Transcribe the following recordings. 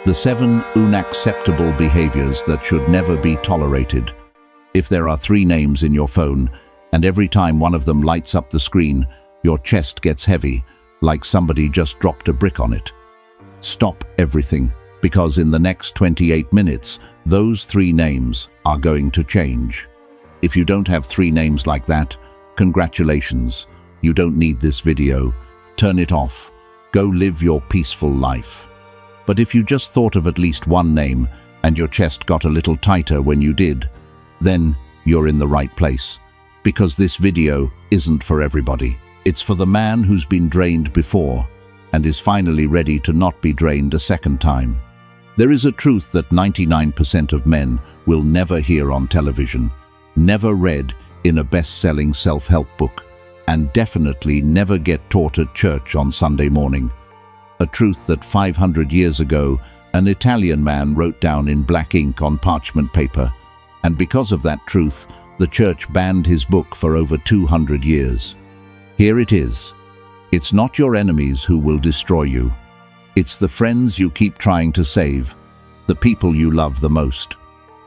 The 7 unacceptable behaviors that should never be tolerated. If there are 3 names in your phone, and every time one of them lights up the screen, your chest gets heavy, like somebody just dropped a brick on it. Stop everything, because in the next 28 minutes, those 3 names are going to change. If you don't have 3 names like that, congratulations. You don't need this video. Turn it off. Go live your peaceful life. But if you just thought of at least 1 name and your chest got a little tighter when you did, then you're in the right place. Because this video isn't for everybody. It's for the man who's been drained before and is finally ready to not be drained a second time. There is a truth that 99% of men will never hear on television, never read in a best-selling self-help book, and definitely never get taught at church on Sunday morning. A truth that 500 years ago, an Italian man wrote down in black ink on parchment paper, and because of that truth, the church banned his book for over 200 years. Here it is. It's not your enemies who will destroy you. It's the friends you keep trying to save, the people you love the most,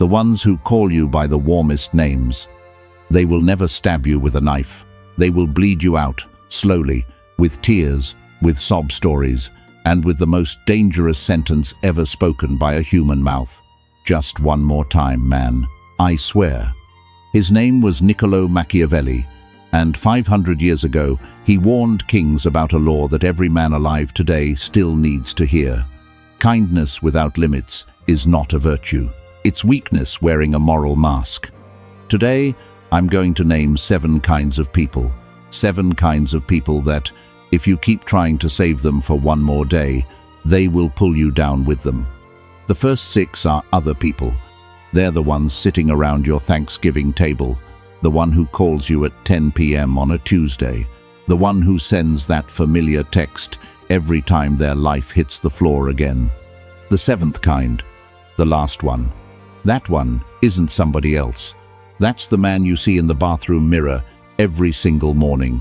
the ones who call you by the warmest names. They will never stab you with a knife. They will bleed you out, slowly, with tears, with sob stories, and with the most dangerous sentence ever spoken by a human mouth. Just one more time, man. I swear. His name was Niccolò Machiavelli, and 500 years ago, he warned kings about a law that every man alive today still needs to hear. Kindness without limits is not a virtue. It's weakness wearing a moral mask. Today, I'm going to name 7 kinds of people. 7 kinds of people that, if you keep trying to save them for one more day, they will pull you down with them. The first 6 are other people. They're the ones sitting around your Thanksgiving table, the one who calls you at 10 p.m. on a Tuesday, the one who sends that familiar text every time their life hits the floor again. The 7th kind, the last one. That one isn't somebody else. That's the man you see in the bathroom mirror every single morning.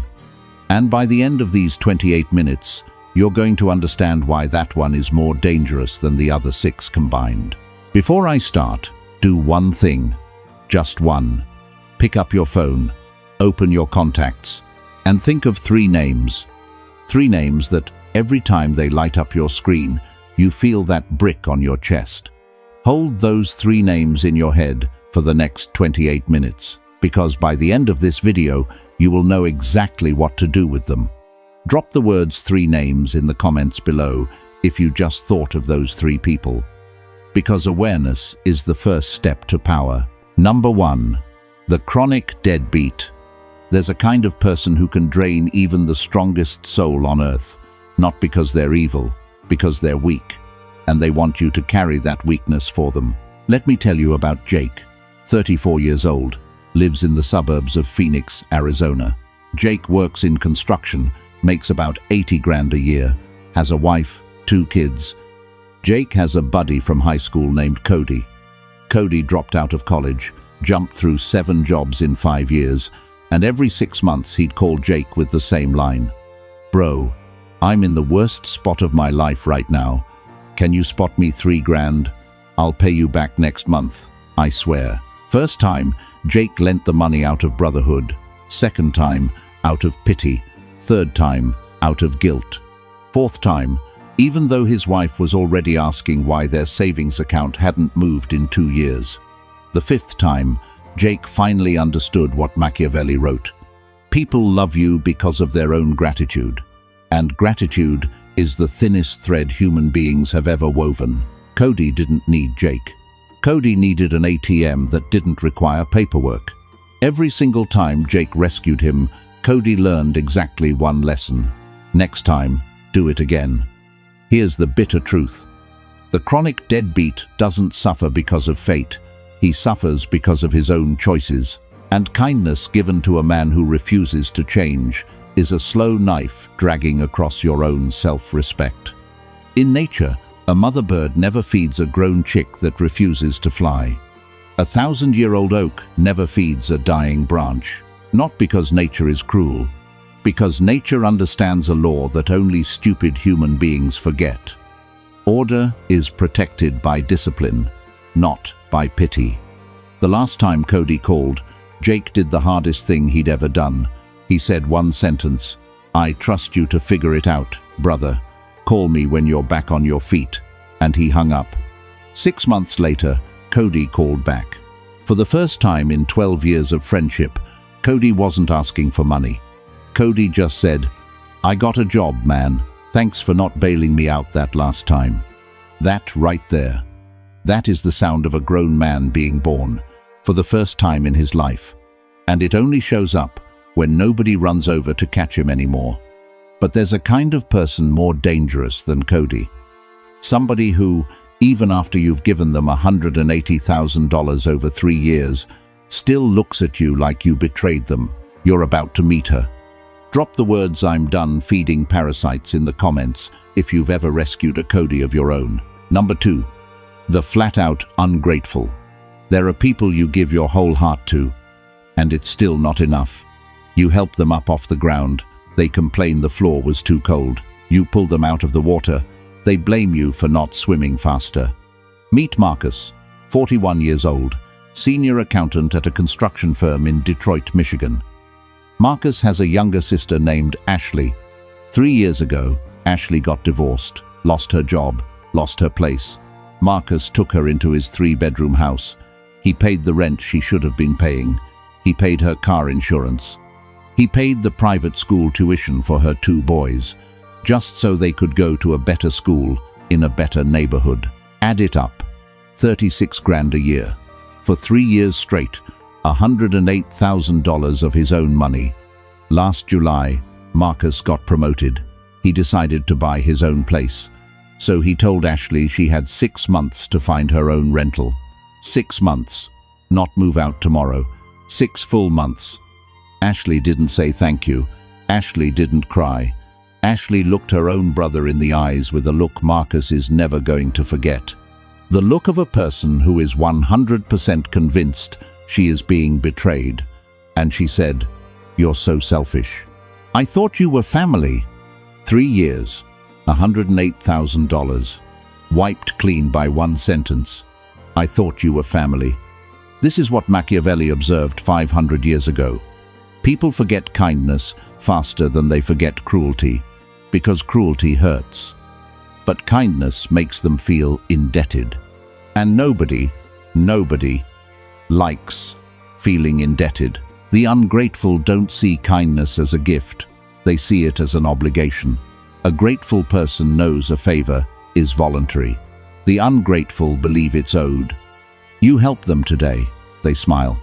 And by the end of these 28 minutes, you're going to understand why that one is more dangerous than the other 6 combined. Before I start, do one thing. Just one. Pick up your phone, open your contacts, and think of 3 names. 3 names that, every time they light up your screen, you feel that brick on your chest. Hold those 3 names in your head for the next 28 minutes, because by the end of this video, you will know exactly what to do with them. Drop the words 3 names in the comments below if you just thought of those 3 people. Because awareness is the first step to power. Number 1. The chronic deadbeat. There's a kind of person who can drain even the strongest soul on earth, not because they're evil, because they're weak, and they want you to carry that weakness for them. Let me tell you about Jake, 34 years old, lives in the suburbs of Phoenix, Arizona. Jake works in construction, makes about 80 grand a year, has a wife, 2 kids. Jake has a buddy from high school named Cody. Cody dropped out of college, jumped through 7 jobs in 5 years, and every 6 months he'd call Jake with the same line. Bro, I'm in the worst spot of my life right now. Can you spot me 3 grand? I'll pay you back next month, I swear. First time, Jake lent the money out of brotherhood. Second time, out of pity. Third time, out of guilt. Fourth time, even though his wife was already asking why their savings account hadn't moved in 2 years. The 5th time, Jake finally understood what Machiavelli wrote. People love you because of their own gratitude. And gratitude is the thinnest thread human beings have ever woven. Cody didn't need Jake. Cody needed an ATM that didn't require paperwork. Every single time Jake rescued him, Cody learned exactly one lesson. Next time, do it again. Here's the bitter truth. The chronic deadbeat doesn't suffer because of fate. He suffers because of his own choices. And kindness given to a man who refuses to change is a slow knife dragging across your own self-respect. In nature, a mother bird never feeds a grown chick that refuses to fly. A 1,000-year-old oak never feeds a dying branch. Not because nature is cruel, because nature understands a law that only stupid human beings forget. Order is protected by discipline, not by pity. The last time Cody called, Jake did the hardest thing he'd ever done. He said one sentence, "I trust you to figure it out, brother. Call me when you're back on your feet." And he hung up. 6 months later, Cody called back. For the first time in 12 years of friendship, Cody wasn't asking for money. Cody just said, "I got a job, man. Thanks for not bailing me out that last time." That right there. That is the sound of a grown man being born, for the first time in his life. And it only shows up when nobody runs over to catch him anymore. But there's a kind of person more dangerous than Cody. Somebody who, even after you've given them $180,000 over 3 years, still looks at you like you betrayed them. You're about to meet her. Drop the words "I'm done feeding parasites" in the comments if you've ever rescued a Cody of your own. Number 2. The flat-out ungrateful. There are people you give your whole heart to, and it's still not enough. You help them up off the ground. They complain the floor was too cold. You pull them out of the water. They blame you for not swimming faster. Meet Marcus, 41 years old, senior accountant at a construction firm in Detroit, Michigan. Marcus has a younger sister named Ashley. 3 years ago, Ashley got divorced, lost her job, lost her place. Marcus took her into his 3-bedroom house. He paid the rent she should have been paying. He paid her car insurance. He paid the private school tuition for her 2 boys, just so they could go to a better school in a better neighborhood. Add it up, 36 grand a year. For 3 years straight, $108,000 of his own money. Last July, Marcus got promoted. He decided to buy his own place. So he told Ashley she had 6 months to find her own rental. 6 months, not move out tomorrow. 6 full months. Ashley didn't say thank you. Ashley didn't cry. Ashley looked her own brother in the eyes with a look Marcus is never going to forget. The look of a person who is 100% convinced she is being betrayed. And she said, "You're so selfish. I thought you were family." 3 years, $108,000. Wiped clean by one sentence. "I thought you were family." This is what Machiavelli observed 500 years ago. People forget kindness faster than they forget cruelty, because cruelty hurts. But kindness makes them feel indebted. And nobody likes feeling indebted. The ungrateful don't see kindness as a gift. They see it as an obligation. A grateful person knows a favor is voluntary. The ungrateful believe it's owed. You help them today, they smile.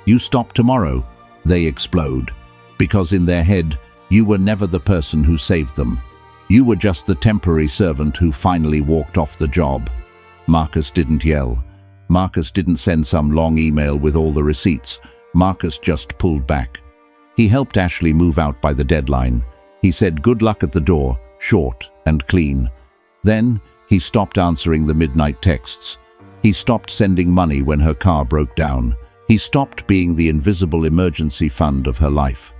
You stop tomorrow, they explode. Because in their head, you were never the person who saved them. You were just the temporary servant who finally walked off the job. Marcus didn't yell. Marcus didn't send some long email with all the receipts. Marcus just pulled back. He helped Ashley move out by the deadline. He said good luck at the door, short and clean. Then he stopped answering the midnight texts. He stopped sending money when her car broke down. He stopped being the invisible emergency fund of her life.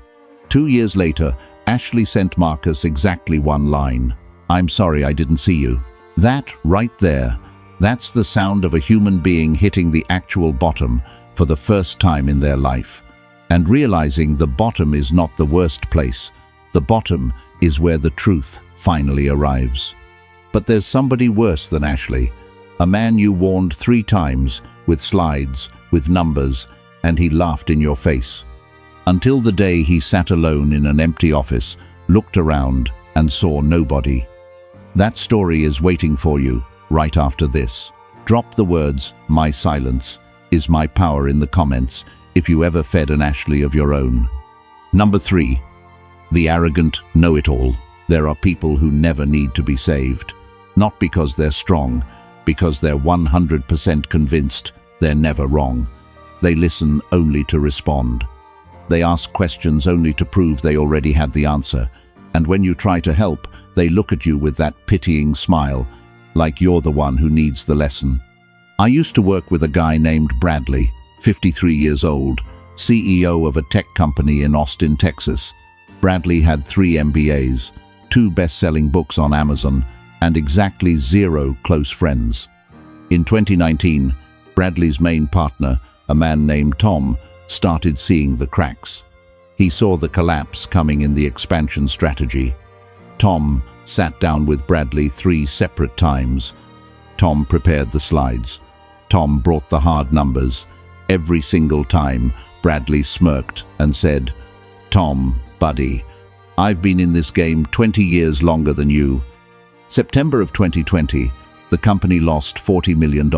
2 years later, Ashley sent Marcus exactly one line. "I'm sorry I didn't see you." That right there, that's the sound of a human being hitting the actual bottom for the first time in their life, and realizing the bottom is not the worst place. The bottom is where the truth finally arrives. But there's somebody worse than Ashley, a man you warned 3 times, with slides, with numbers, and he laughed in your face. Until the day he sat alone in an empty office, looked around, and saw nobody. That story is waiting for you right after this. Drop the words, "My silence is my power" in the comments if you ever fed an Ashley of your own. Number 3. The arrogant know-it-all. There are people who never need to be saved. Not because they're strong, because they're 100% convinced they're never wrong. They listen only to respond. They ask questions only to prove they already had the answer. And when you try to help, they look at you with that pitying smile, like you're the one who needs the lesson. I used to work with a guy named Bradley, 53 years old, CEO of a tech company in Austin, Texas. Bradley had 3 MBAs, 2 best-selling books on Amazon, and exactly 0 close friends. In 2019, Bradley's main partner, a man named Tom, started seeing the cracks. He saw the collapse coming in the expansion strategy. Tom sat down with Bradley 3 separate times. Tom prepared the slides. Tom brought the hard numbers. Every single time, Bradley smirked and said, "Tom, buddy, I've been in this game 20 years longer than you." September of 2020, the company lost $40 million,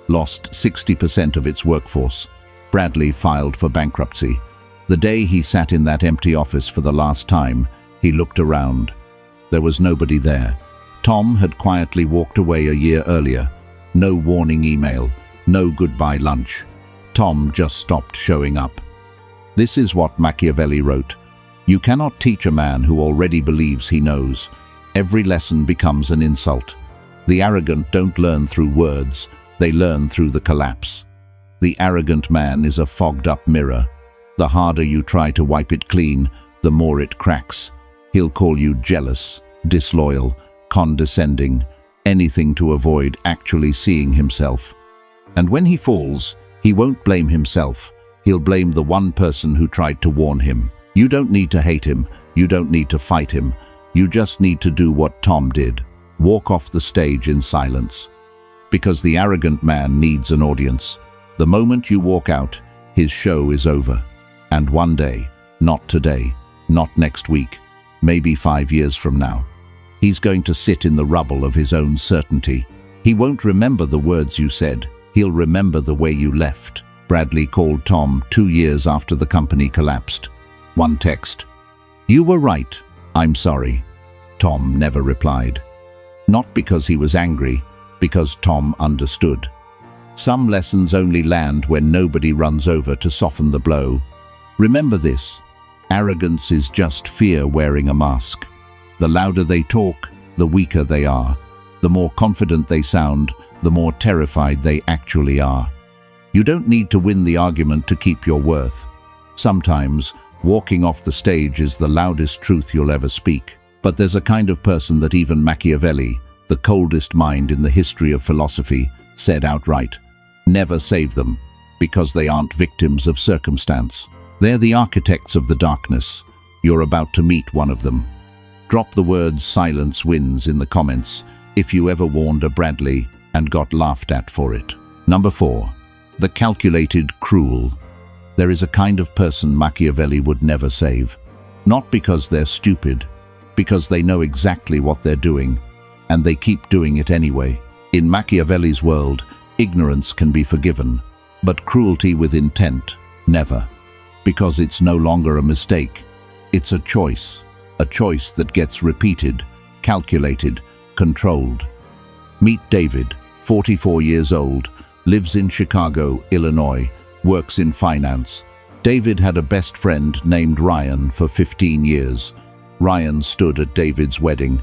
lost 60% of its workforce. Bradley filed for bankruptcy. The day he sat in that empty office for the last time, he looked around. There was nobody there. Tom had quietly walked away a year earlier. No warning email, no goodbye lunch. Tom just stopped showing up. This is what Machiavelli wrote. You cannot teach a man who already believes he knows. Every lesson becomes an insult. The arrogant don't learn through words, they learn through the collapse. The arrogant man is a fogged-up mirror. The harder you try to wipe it clean, the more it cracks. He'll call you jealous, disloyal, condescending, anything to avoid actually seeing himself. And when he falls, he won't blame himself. He'll blame the one person who tried to warn him. You don't need to hate him. You don't need to fight him. You just need to do what Tom did. Walk off the stage in silence. Because the arrogant man needs an audience. The moment you walk out, his show is over. And one day, not today, not next week, maybe 5 years from now, he's going to sit in the rubble of his own certainty. He won't remember the words you said. He'll remember the way you left. Bradley called Tom 2 years after the company collapsed. One text. "You were right. I'm sorry." Tom never replied. Not because he was angry, because Tom understood. Some lessons only land when nobody runs over to soften the blow. Remember this. Arrogance is just fear wearing a mask. The louder they talk, the weaker they are. The more confident they sound, the more terrified they actually are. You don't need to win the argument to keep your worth. Sometimes, walking off the stage is the loudest truth you'll ever speak. But there's a kind of person that even Machiavelli, the coldest mind in the history of philosophy, said outright, never save them, because they aren't victims of circumstance. They're the architects of the darkness. You're about to meet one of them. Drop the words "silence wins" in the comments if you ever warned a Bradley and got laughed at for it. Number 4. The calculated cruel. There is a kind of person Machiavelli would never save. Not because they're stupid, because they know exactly what they're doing, and they keep doing it anyway. In Machiavelli's world, ignorance can be forgiven, but cruelty with intent, never. Because it's no longer a mistake. It's a choice that gets repeated, calculated, controlled. Meet David, 44 years old, lives in Chicago, Illinois, works in finance. David had a best friend named Ryan for 15 years. Ryan stood at David's wedding.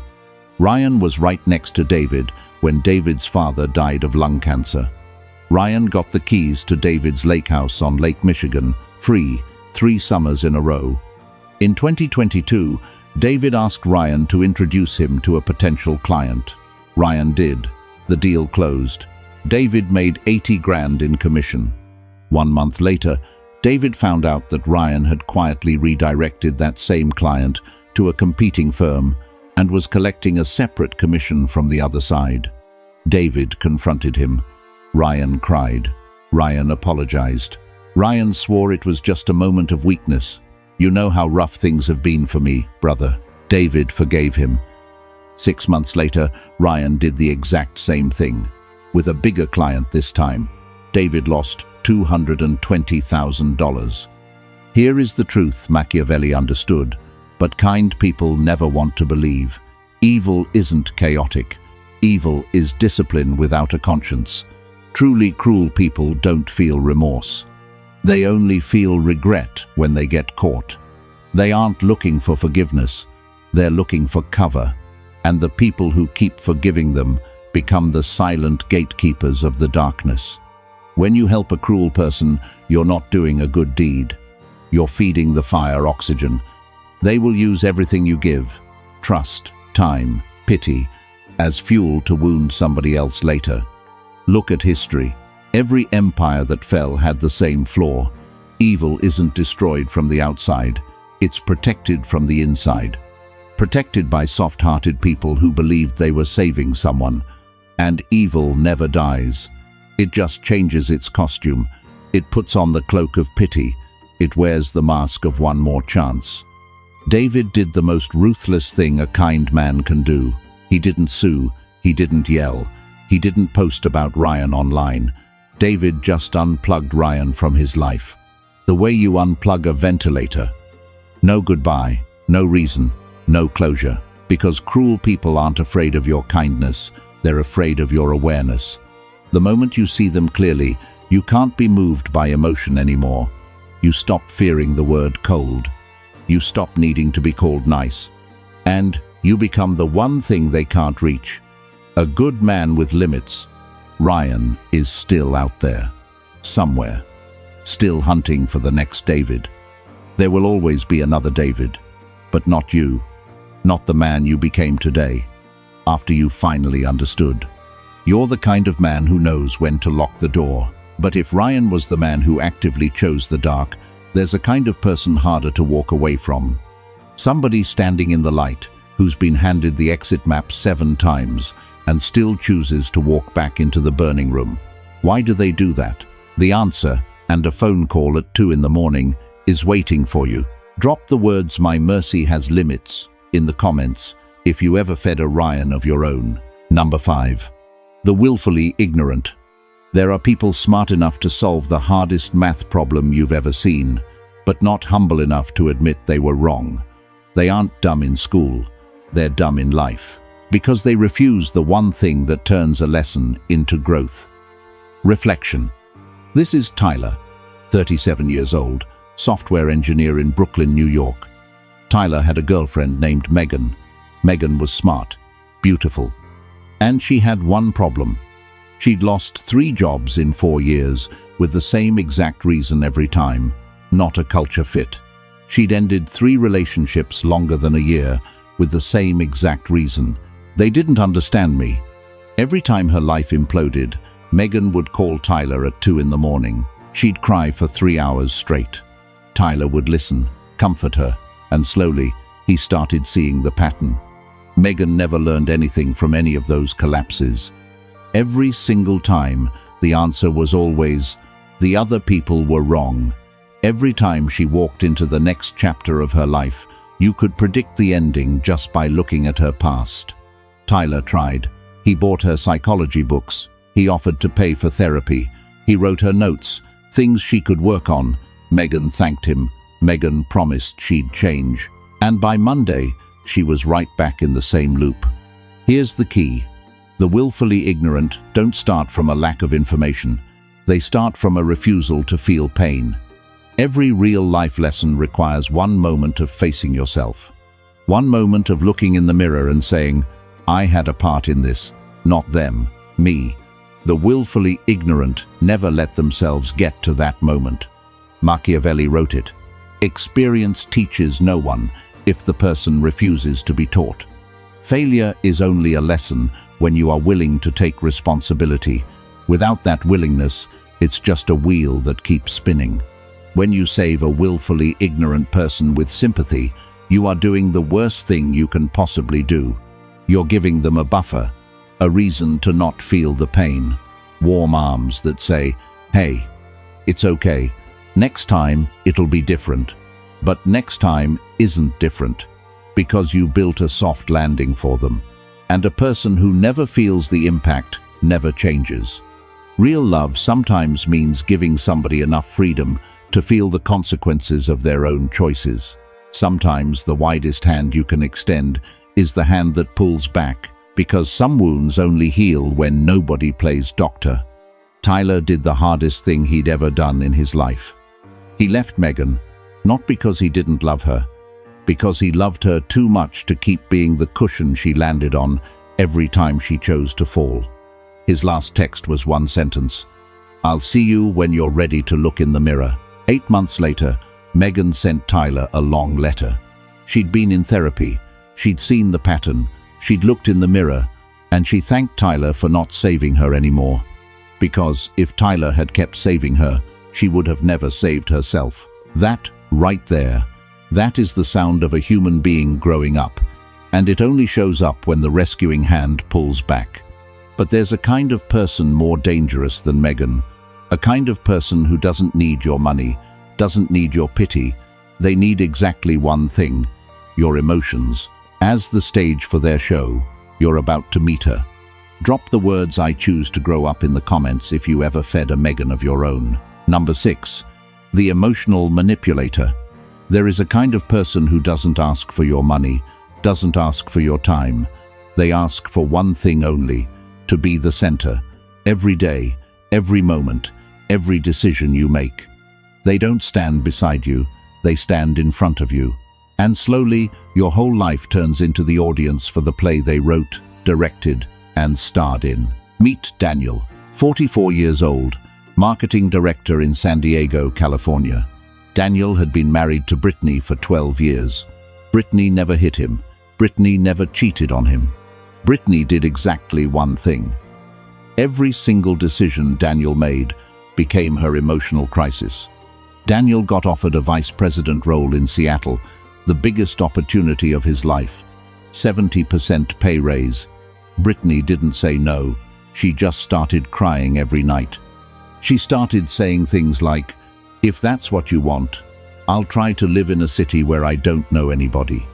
Ryan was right next to David when David's father died of lung cancer. Ryan got the keys to David's lake house on Lake Michigan, free, 3 summers in a row. In 2022, David asked Ryan to introduce him to a potential client. Ryan did. The deal closed. David made 80 grand in commission. 1 month later, David found out that Ryan had quietly redirected that same client to a competing firm and was collecting a separate commission from the other side. David confronted him. Ryan cried. Ryan apologized. Ryan swore it was just a moment of weakness. "You know how rough things have been for me, brother." David forgave him. 6 months later, Ryan did the exact same thing. With a bigger client this time, David lost $220,000. Here is the truth Machiavelli understood, but kind people never want to believe. Evil isn't chaotic. Evil is discipline without a conscience. Truly cruel people don't feel remorse. They only feel regret when they get caught. They aren't looking for forgiveness. They're looking for cover. And the people who keep forgiving them become the silent gatekeepers of the darkness. When you help a cruel person, you're not doing a good deed. You're feeding the fire oxygen. They will use everything you give: trust, time, pity, as fuel to wound somebody else later. Look at history. Every empire that fell had the same flaw. Evil isn't destroyed from the outside, it's protected from the inside. Protected by soft-hearted people who believed they were saving someone. And evil never dies. It just changes its costume. It puts on the cloak of pity. It wears the mask of one more chance. David did the most ruthless thing a kind man can do. He didn't sue. He didn't yell. He didn't post about Ryan online. David just unplugged Ryan from his life. The way you unplug a ventilator. No goodbye, no reason, no closure. Because cruel people aren't afraid of your kindness. They're afraid of your awareness. The moment you see them clearly, you can't be moved by emotion anymore. You stop fearing the word cold. You stop needing to be called nice. And you become the one thing they can't reach. A good man with limits. Ryan is still out there. Somewhere. Still hunting for the next David. There will always be another David. But not you. Not the man you became today. After you finally understood. You're the kind of man who knows when to lock the door. But if Ryan was the man who actively chose the dark, there's a kind of person harder to walk away from. Somebody standing in the light, who's been handed the exit map 7 times and still chooses to walk back into the burning room. Why do they do that? The answer, and a phone call at 2 in the morning, is waiting for you. Drop the words "My mercy has limits" in the comments if you ever fed a Ryan of your own. Number 5. The willfully ignorant. There are people smart enough to solve the hardest math problem you've ever seen, but not humble enough to admit they were wrong. They aren't dumb in school, they're dumb in life, because they refuse the one thing that turns a lesson into growth. Reflection. This is Tyler, 37 years old, software engineer in Brooklyn, New York. Tyler had a girlfriend named Megan. Megan was smart, beautiful, and she had one problem. She'd lost 3 jobs in 4 years with the same exact reason every time: not a culture fit. She'd ended 3 relationships longer than a year with the same exact reason: they didn't understand me. Every time her life imploded, Megan would call Tyler at 2 in the morning. She'd cry for 3 hours straight. Tyler would listen, comfort her, and slowly he started seeing the pattern. Megan never learned anything from any of those collapses. Every single time, the answer was always, the other people were wrong. Every time she walked into the next chapter of her life, you could predict the ending just by looking at her past. Tyler tried. He bought her psychology books. He offered to pay for therapy. He wrote her notes, things she could work on. Megan thanked him. Megan promised she'd change. And by Monday, she was right back in the same loop. Here's the key. The willfully ignorant don't start from a lack of information. They start from a refusal to feel pain. Every real life lesson requires one moment of facing yourself. One moment of looking in the mirror and saying, I had a part in this, not them, me. The willfully ignorant never let themselves get to that moment. Machiavelli wrote it. Experience teaches no one if the person refuses to be taught. Failure is only a lesson when you are willing to take responsibility. Without that willingness, it's just a wheel that keeps spinning. When you save a willfully ignorant person with sympathy, you are doing the worst thing you can possibly do. You're giving them a buffer, a reason to not feel the pain. Warm arms that say, hey, it's okay. Next time, it'll be different. But next time isn't different, because you built a soft landing for them. And a person who never feels the impact never changes. Real love sometimes means giving somebody enough freedom to feel the consequences of their own choices. Sometimes the widest hand you can extend is the hand that pulls back, because some wounds only heal when nobody plays doctor. Tyler did the hardest thing he'd ever done in his life. He left Megan, not because he didn't love her, because he loved her too much to keep being the cushion she landed on every time she chose to fall. His last text was one sentence: I'll see you when you're ready to look in the mirror. 8 months later, Megan sent Tyler a long letter. She'd been in therapy. She'd seen the pattern. She'd looked in the mirror. And she thanked Tyler for not saving her anymore. Because if Tyler had kept saving her, she would have never saved herself. That, right there, that is the sound of a human being growing up. And it only shows up when the rescuing hand pulls back. But there's a kind of person more dangerous than Megan. A kind of person who doesn't need your money, doesn't need your pity. They need exactly one thing: your emotions. As the stage for their show, you're about to meet her. Drop the words "I choose to grow up" in the comments if you ever fed a Megan of your own. Number 6. The emotional manipulator. There is a kind of person who doesn't ask for your money, doesn't ask for your time. They ask for one thing only: to be the center. Every day, every moment, every decision you make. They don't stand beside you, they stand in front of you. And slowly, your whole life turns into the audience for the play they wrote, directed, and starred in. Meet Daniel, 44 years old, marketing director in San Diego, California. Daniel had been married to Brittany for 12 years. Brittany never hit him. Brittany never cheated on him. Brittany did exactly one thing. Every single decision Daniel made became her emotional crisis. Daniel got offered a vice president role in Seattle, the biggest opportunity of his life. 70% pay raise. Brittany didn't say no. She just started crying every night. She started saying things like, "If that's what you want, I'll try to live in a city where I don't know anybody."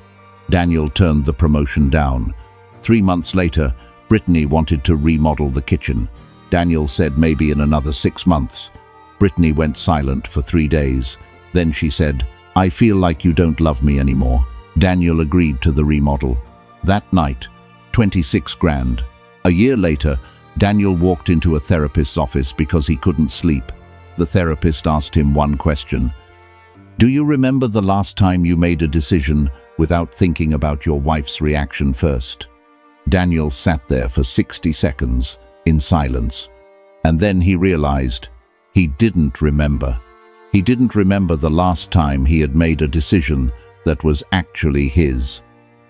Daniel turned the promotion down. 3 months later, Brittany wanted to remodel the kitchen. Daniel said maybe in another 6 months. Brittany went silent for 3 days. Then she said, "I feel like you don't love me anymore." Daniel agreed to the remodel. That night, 26 grand. A year later, Daniel walked into a therapist's office because he couldn't sleep. The therapist asked him one question. "Do you remember the last time you made a decision without thinking about your wife's reaction first?" Daniel sat there for 60 seconds in silence. And then he realized he didn't remember. He didn't remember the last time he had made a decision that was actually his.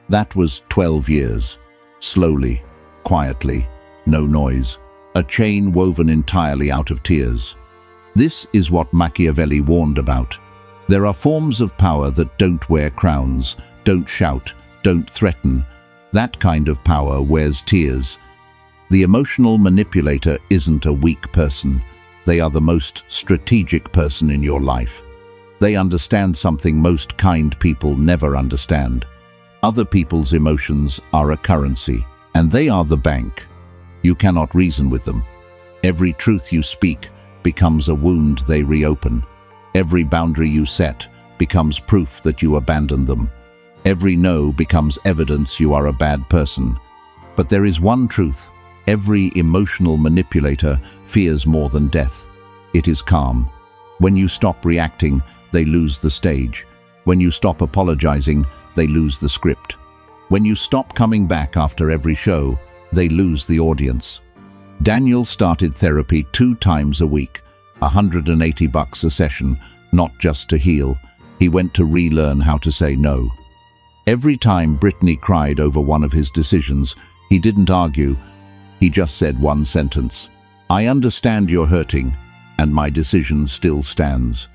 That was 12 years. Slowly, quietly, no noise. A chain woven entirely out of tears. This is what Machiavelli warned about. There are forms of power that don't wear crowns, don't shout, don't threaten. That kind of power wears tears. The emotional manipulator isn't a weak person. They are the most strategic person in your life. They understand something most kind people never understand. Other people's emotions are a currency, and they are the bank. You cannot reason with them. Every truth you speak becomes a wound they reopen. Every boundary you set becomes proof that you abandoned them. Every no becomes evidence you are a bad person. But there is one truth. Every emotional manipulator fears more than death. It is calm. When you stop reacting, they lose the stage. When you stop apologizing, they lose the script. When you stop coming back after every show, they lose the audience. Daniel started therapy 2 times a week, $180 a session, not just to heal. He went to relearn how to say no. Every time Brittany cried over one of his decisions, he didn't argue. He just said one sentence: "I understand you're hurting, and my decision still stands."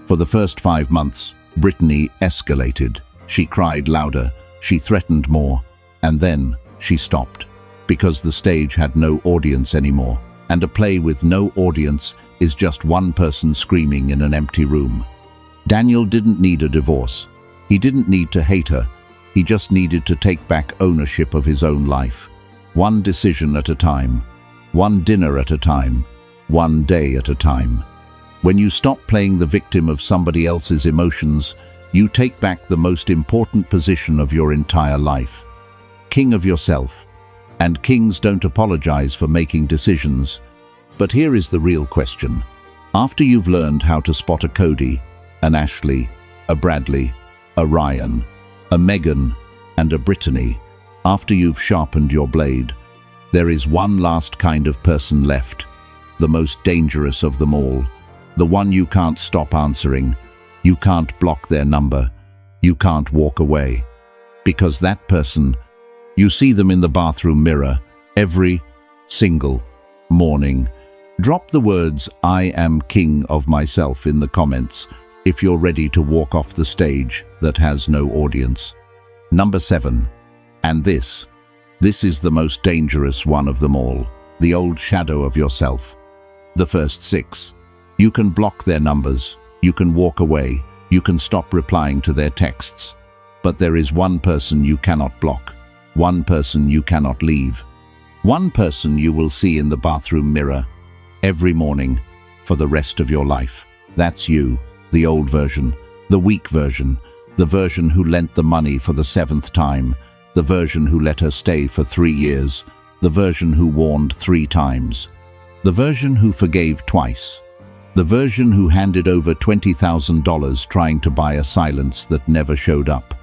For the first 5 months, Brittany escalated. She cried louder, she threatened more, and then she stopped. Because the stage had no audience anymore, and a play with no audience is just one person screaming in an empty room. Daniel didn't need a divorce. He didn't need to hate her. He just needed to take back ownership of his own life. One decision at a time, one dinner at a time, one day at a time. When you stop playing the victim of somebody else's emotions, you take back the most important position of your entire life. King of yourself. And kings don't apologize for making decisions. But here is the real question. After you've learned how to spot a Cody, an Ashley, a Bradley, a Ryan, a Megan, and a Brittany, after you've sharpened your blade, there is one last kind of person left, the most dangerous of them all, the one you can't stop answering, you can't block their number, you can't walk away. Because that person, you see them in the bathroom mirror, Every single morning. Drop the words, "I am king of myself" in the comments if you're ready to walk off the stage that has no audience. Number 7. And this is the most dangerous one of them all. The old shadow of yourself. The first 6. You can block their numbers. You can walk away. You can stop replying to their texts. But there is one person you cannot block. One person you cannot leave. One person you will see in the bathroom mirror every morning for the rest of your life. That's you, the old version, the weak version, the version who lent the money for the 7th time, the version who let her stay for 3 years, the version who warned 3 times, the version who forgave twice, the version who handed over $20,000 trying to buy a silence that never showed up,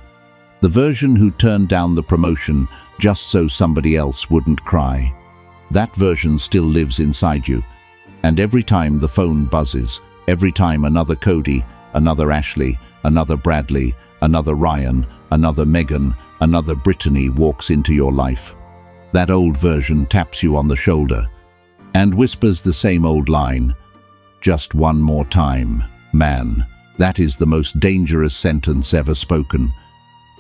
the version who turned down the promotion just so somebody else wouldn't cry. That version still lives inside you. And every time the phone buzzes, every time another Cody, another Ashley, another Bradley, another Ryan, another Megan, another Brittany walks into your life, that old version taps you on the shoulder and whispers the same old line, "Just one more time, man." That is the most dangerous sentence ever spoken,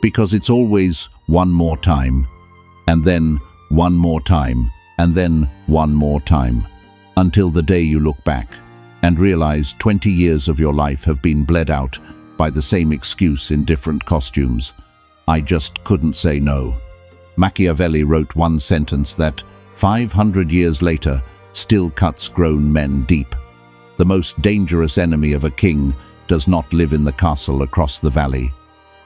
because it's always one more time, and then one more time, and then one more time, until the day you look back and realize 20 years of your life have been bled out by the same excuse in different costumes. I just couldn't say no. Machiavelli wrote one sentence that, 500 years later, still cuts grown men deep. The most dangerous enemy of a king does not live in the castle across the valley.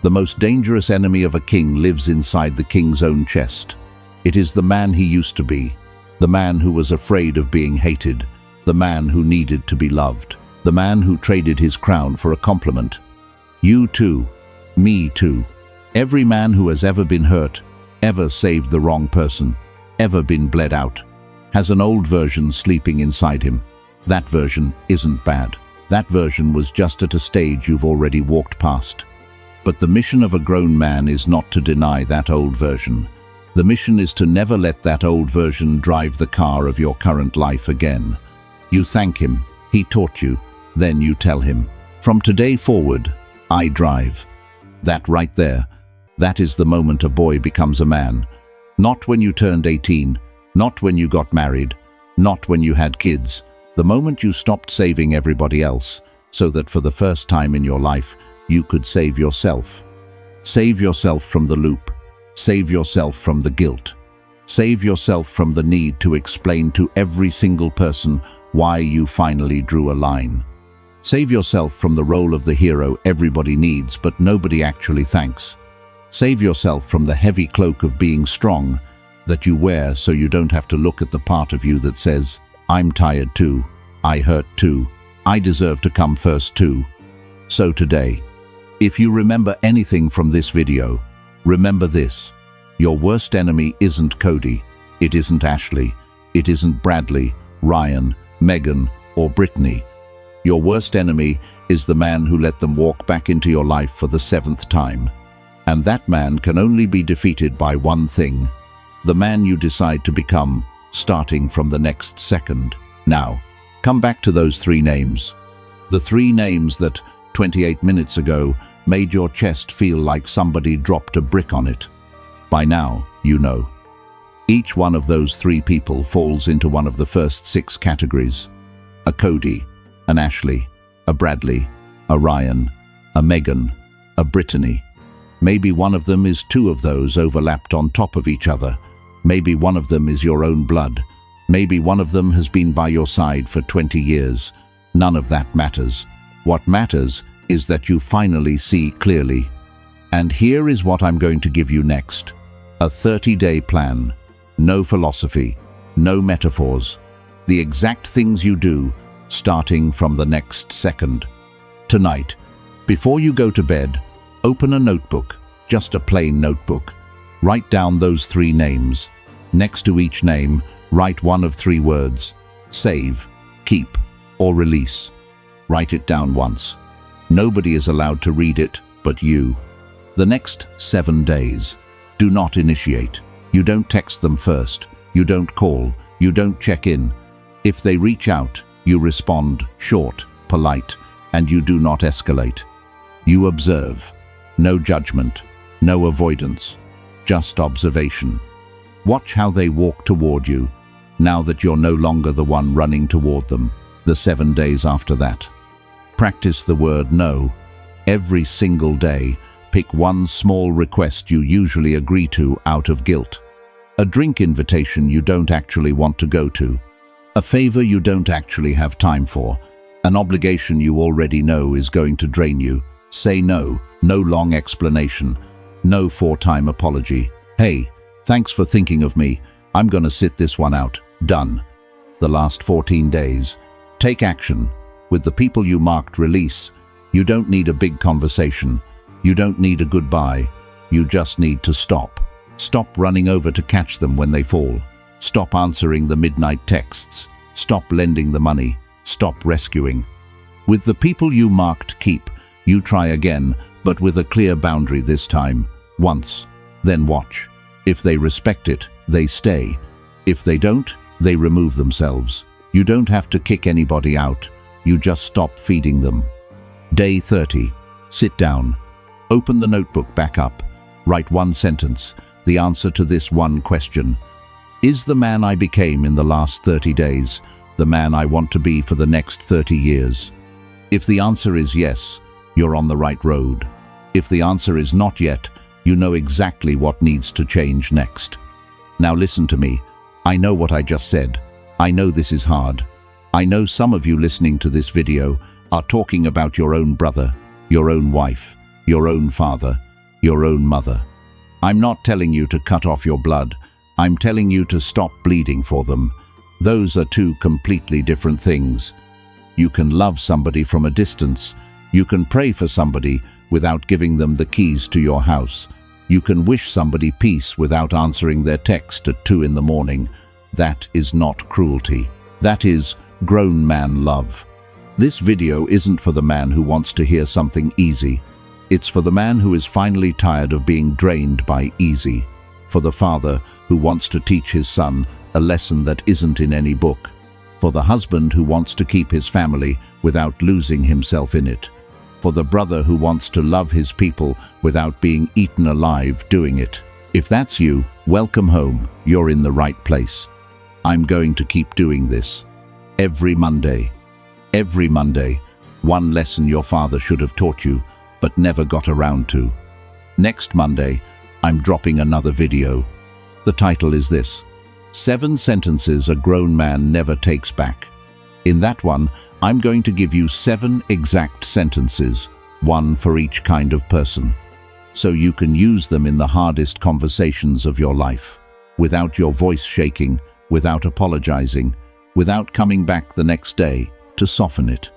The most dangerous enemy of a king lives inside the king's own chest. It is the man he used to be, the man who was afraid of being hated, the man who needed to be loved, the man who traded his crown for a compliment. You too, me too. Every man who has ever been hurt, ever saved the wrong person, ever been bled out, has an old version sleeping inside him. That version isn't bad. That version was just at a stage you've already walked past. But the mission of a grown man is not to deny that old version. The mission is to never let that old version drive the car of your current life again. You thank him, he taught you, then you tell him, "From today forward, I drive." That right there, that is the moment a boy becomes a man. Not when you turned 18, not when you got married, not when you had kids. The moment you stopped saving everybody else, so that for the first time in your life, you could save yourself. Save yourself from the loop. Save yourself from the guilt. Save yourself from the need to explain to every single person why you finally drew a line. Save yourself from the role of the hero everybody needs but nobody actually thanks. Save yourself from the heavy cloak of being strong that you wear so you don't have to look at the part of you that says, "I'm tired too, I hurt too, I deserve to come first too." So today, if you remember anything from this video, remember this: your worst enemy isn't Cody, it isn't Ashley, it isn't Bradley, Ryan, Megan, or Brittany. Your worst enemy is the man who let them walk back into your life for the 7th time. And that man can only be defeated by one thing: the man you decide to become, starting from the next second. Now, come back to those 3 names. The 3 names that, 28 minutes ago, made your chest feel like somebody dropped a brick on it. By now, you know. Each one of those 3 people falls into one of the first 6 categories: a Cody, an Ashley, a Bradley, a Ryan, a Megan, a Brittany. Maybe one of them is 2 of those overlapped on top of each other. Maybe one of them is your own blood. Maybe one of them has been by your side for 20 years. None of that matters. What matters is that you finally see clearly. And here is what I'm going to give you next. A 30-day plan. No philosophy, no metaphors. The exact things you do, starting from the next second. Tonight, before you go to bed, open a notebook, just a plain notebook. Write down those 3 names. Next to each name, write one of 3 words: save, keep, or release. Write it down once. Nobody is allowed to read it but you. The next 7 days, do not initiate. You don't text them first. You don't call. You don't check in. If they reach out, you respond short, polite, and you do not escalate. You observe. No judgment, no avoidance, just observation. Watch how they walk toward you, now that you're no longer the one running toward them, the 7 days after that. Practice the word no. Every single day, pick one small request you usually agree to out of guilt. A drink invitation you don't actually want to go to. A favor you don't actually have time for. An obligation you already know is going to drain you. Say no. No long explanation. No 4-time apology. Hey, thanks for thinking of me. I'm gonna sit this one out. Done. The last 14 days. Take action. With the people you marked release, you don't need a big conversation. You don't need a goodbye. You just need to stop. Stop running over to catch them when they fall. Stop answering the midnight texts. Stop lending the money. Stop rescuing. With the people you marked keep, you try again, but with a clear boundary this time. Once. Then watch. If they respect it, they stay. If they don't, they remove themselves. You don't have to kick anybody out. You just stop feeding them. Day 30. Sit down. Open the notebook back up. Write one sentence, the answer to this one question. Is the man I became in the last 30 days the man I want to be for the next 30 years? If the answer is yes, you're on the right road. If the answer is not yet, you know exactly what needs to change next. Now listen to me. I know what I just said. I know this is hard. I know some of you listening to this video are talking about your own brother, your own wife, your own father, your own mother. I'm not telling you to cut off your blood. I'm telling you to stop bleeding for them. Those are two completely different things. You can love somebody from a distance. You can pray for somebody without giving them the keys to your house. You can wish somebody peace without answering their text at 2 in the morning. That is not cruelty. That is grown man love. This video isn't for the man who wants to hear something easy. It's for the man who is finally tired of being drained by easy. For the father who wants to teach his son a lesson that isn't in any book. For the husband who wants to keep his family without losing himself in it. For the brother who wants to love his people without being eaten alive doing it. If that's you, welcome home. You're in the right place. I'm going to keep doing this. Every Monday. Every Monday. One lesson your father should have taught you, but never got around to. Next Monday, I'm dropping another video. The title is this: 7 sentences a grown man never takes back. In that one, I'm going to give you 7 exact sentences, one for each kind of person, so you can use them in the hardest conversations of your life, without your voice shaking, without apologizing, without coming back the next day to soften it.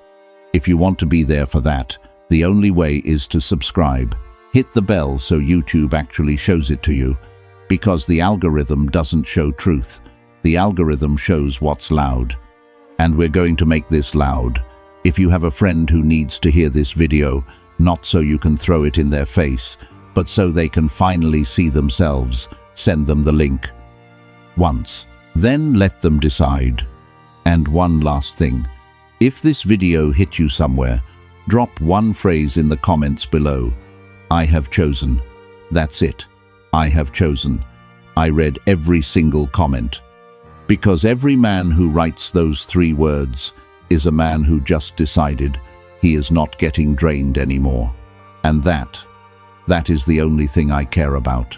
If you want to be there for that, the only way is to subscribe. Hit the bell so YouTube actually shows it to you, because the algorithm doesn't show truth. The algorithm shows what's loud. And we're going to make this loud. If you have a friend who needs to hear this video, not so you can throw it in their face, but so they can finally see themselves, send them the link. Once. Then let them decide. And one last thing. If this video hit you somewhere, drop one phrase in the comments below. I have chosen. That's it. I have chosen. I read every single comment. Because every man who writes those 3 words is a man who just decided he is not getting drained anymore. And that is the only thing I care about.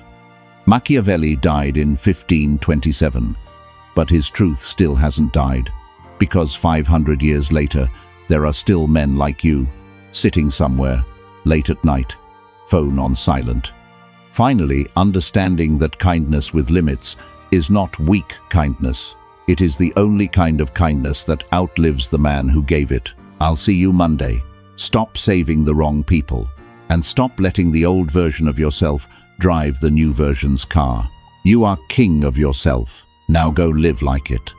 Machiavelli died in 1527, but his truth still hasn't died, because 500 years later, there are still men like you, sitting somewhere, late at night, phone on silent. Finally, understanding that kindness with limits is not weak kindness. It is the only kind of kindness that outlives the man who gave it. I'll see you Monday. Stop saving the wrong people, and stop letting the old version of yourself drive the new version's car. You are king of yourself. Now go live like it.